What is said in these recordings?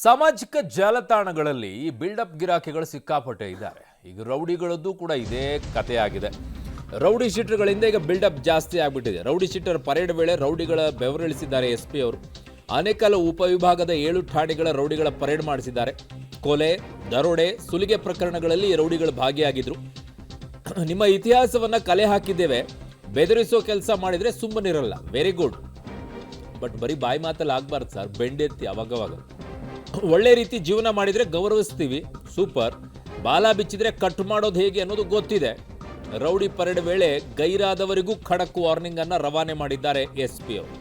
ಸಾಮಾಜಿಕ ಜಾಲತಾಣಗಳಲ್ಲಿ ಈ ಬಿಲ್ಡಪ್ ಗಿರಾಕಿಗಳು ಸಿಕ್ಕಾಪಟ್ಟೆ ಇದ್ದಾರೆ. ಈಗ ರೌಡಿಗಳದ್ದು ಕೂಡ ಇದೇ ಕಥೆಯಾಗಿದೆ. ರೌಡಿ ಶೀಟರ್ಗಳಿಂದ ಈಗ ಬಿಲ್ಡಪ್ ಜಾಸ್ತಿ ಆಗಿಬಿಟ್ಟಿದೆ. ರೌಡಿ ಶೀಟರ್ ಪರೇಡ್ ವೇಳೆ ರೌಡಿಗಳ ಬೆವರಿಳಿಸಿದ್ದಾರೆ ಎಸ್ಪಿ ಅವರು. ಆನೇಕಲ್ ಉಪವಿಭಾಗದ 7 ಠಾಣೆಗಳ ರೌಡಿಗಳ ಪರೇಡ್ ಮಾಡಿಸಿದ್ದಾರೆ. ಕೊಲೆ, ದರೋಡೆ, ಸುಲಿಗೆ ಪ್ರಕರಣಗಳಲ್ಲಿ ರೌಡಿಗಳು ಭಾಗಿಯಾಗಿದ್ರು. ನಿಮ್ಮ ಇತಿಹಾಸವನ್ನ ಕಲೆ ಹಾಕಿದ್ದೇವೆ, ಬೆದರಿಸೋ ಕೆಲಸ ಮಾಡಿದ್ರೆ ಸುಮ್ಮನಿರಲ್ಲ. Very good. ಬಟ್ ಬರೀ ಬಾಯಿ ಮಾತಲ್ಲಿ ಆಗ್ಬಾರ್ದು ಸರ್, ಬೆಂಡೆತ್ತಿ ಅವಾಗವಾಗ. ಒಳ್ಳೆ ರೀತಿ ಜೀವನ ಮಾಡಿದ್ರೆ ಗೌರವಿಸ್ತೀವಿ, ಸೂಪರ್. ಬಾಲ ಬಿಚ್ಚಿದ್ರೆ ಕಟ್ ಮಾಡೋದು ಹೇಗೆ ಅನ್ನೋದು ಗೊತ್ತಿದೆ. ರೌಡಿ ಪರೇಡ್ ವೇಳೆ ಗೈರಾದವರಿಗೂ ಖಡಕ್ ವಾರ್ನಿಂಗ್ ಅನ್ನ ರವಾನೆ ಮಾಡಿದ್ದಾರೆ ಎಸ್ಪಿ ಅವರು.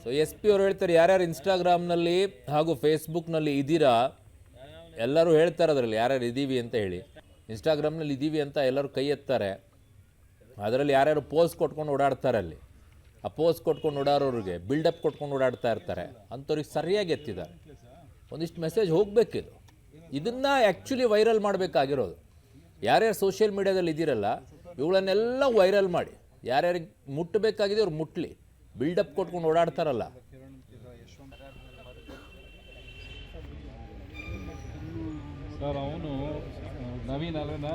ಸೊ ಎಸ್ ಪಿ ಅವರು ಹೇಳ್ತಾರೆ, ಯಾರ್ಯಾರು ಇನ್ಸ್ಟಾಗ್ರಾಮ್ನಲ್ಲಿ ಹಾಗೂ ಫೇಸ್ಬುಕ್ನಲ್ಲಿ ಇದ್ದೀರಾ ಎಲ್ಲರೂ ಹೇಳ್ತಾರೆ ಅದರಲ್ಲಿ ಯಾರ್ಯಾರು ಇದ್ದೀವಿ ಅಂತ ಹೇಳಿ. ಇನ್ಸ್ಟಾಗ್ರಾಮ್ನಲ್ಲಿ ಇದ್ದೀವಿ ಅಂತ ಎಲ್ಲರೂ ಕೈ ಎತ್ತಾರೆ. ಅದರಲ್ಲಿ ಯಾರ್ಯಾರು ಪೋಸ್ಟ್ ಕೊಟ್ಕೊಂಡು ಓಡಾಡ್ತಾರೆ, ಅಲ್ಲಿ ಆ ಪೋಸ್ಟ್ ಕೊಟ್ಕೊಂಡು ಓಡಾಡೋರಿಗೆ ಬಿಲ್ಡಪ್ ಕೊಟ್ಕೊಂಡು ಓಡಾಡ್ತಾ ಇರ್ತಾರೆ, ಅಂಥವ್ರಿಗೆ ಸರಿಯಾಗಿ ಎತ್ತಿದ್ದಾರೆ. ಒಂದಿಷ್ಟು ಮೆಸೇಜ್ ಹೋಗಬೇಕಿದು. ಇದನ್ನು ಆ್ಯಕ್ಚುಲಿ ವೈರಲ್ ಮಾಡಬೇಕಾಗಿರೋದು. ಯಾರ್ಯಾರು ಸೋಷಿಯಲ್ ಮೀಡಿಯಾದಲ್ಲಿ ಇದ್ದೀರಲ್ಲ ಇವುಗಳನ್ನೆಲ್ಲ ವೈರಲ್ ಮಾಡಿ, ಯಾರ್ಯಾರಿಗೆ ಮುಟ್ಟಬೇಕಾಗಿದೆ ಅವ್ರು ಮುಟ್ಟಲಿ. ಬಿಲ್ಡಪ್ ಕೊಟ್ಕೊಂಡು ಓಡಾಡ್ತಾರಲ್ಲ, ಸರ್ ಅವನು ನವೀನ್ ಅಲ್ವೇನಾ,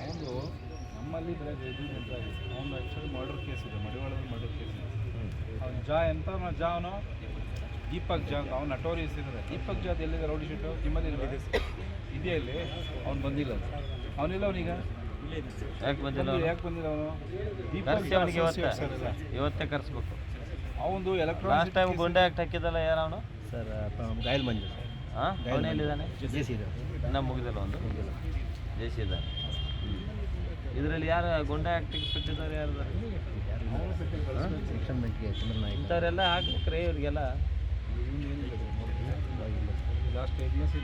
ಅವನು ನಮ್ಮಲ್ಲಿ ಅವನು ಆ್ಯಕ್ಚುಲಿ ಮರ್ಡರ್ ಕೇಸ್ ಇದೆ, ಮಡಿವಾಳದಲ್ಲಿ ಮರ್ಡರ್ ಕೇಸ್ ಇದೆ. ಅವ್ನು ಎಂತ ಅವನು ದೀಪಕ್ ಜಾ, ಅವ್ನು ನಟೋರಿಯಸ್ ಇದ್ದಾರೆ. ದೀಪಕ್ ಜಾದ್ ಎಲ್ಲಿದೆ ರೌಡಿ ಶೀಟು ನಿಮ್ಮಲ್ಲಿ ಇದೆಯಾ ಇಲ್ಲಿ? ಅವ್ನು ಬಂದಿಲ್ಲ, ಅವನಿಲ್ಲ. ಅವನೀಗ ಯಾಕೆ ಬಂದಿಲ್ಲ ಅವನು? ದೀಪಕ್ ಇವತ್ತೇ ಕರೆಸ್ಬೇಕು. ಅವನು ಎಲೆಕ್ಟ್ರಾನಿಕ್ ಟೈಮ್ ಗುಂಡೆ ಆಕ್ಟ್ ಹಾಕಿದಲ್ಲ, ಯಾರು ಅವನು? ಸರ್ ಗಾಯಲ್ ಮಂಜು. ಹಾಂ, ಅವನೆಲ್ಲಿದ್ದಾನೆ? ಜೇಸಿ ಇದೆ, ಇನ್ನೂ ಮುಗಿದಿಲ್ಲ. ಒಂದು ಜೇಸಿ ಇದೆ. ಇದರಲ್ಲಿ ಯಾರು ಗುಂಡೆ ಆ್ಯಕ್ಟಿಗೆ ಬಿಟ್ಟಿದ್ದಾರೆ? ಯಾರು ಇಂಥವರೆಲ್ಲ ಹಾಕ್ಬೇಕ್ರೆ ಇವ್ರಿಗೆಲ್ಲ. Last 8 months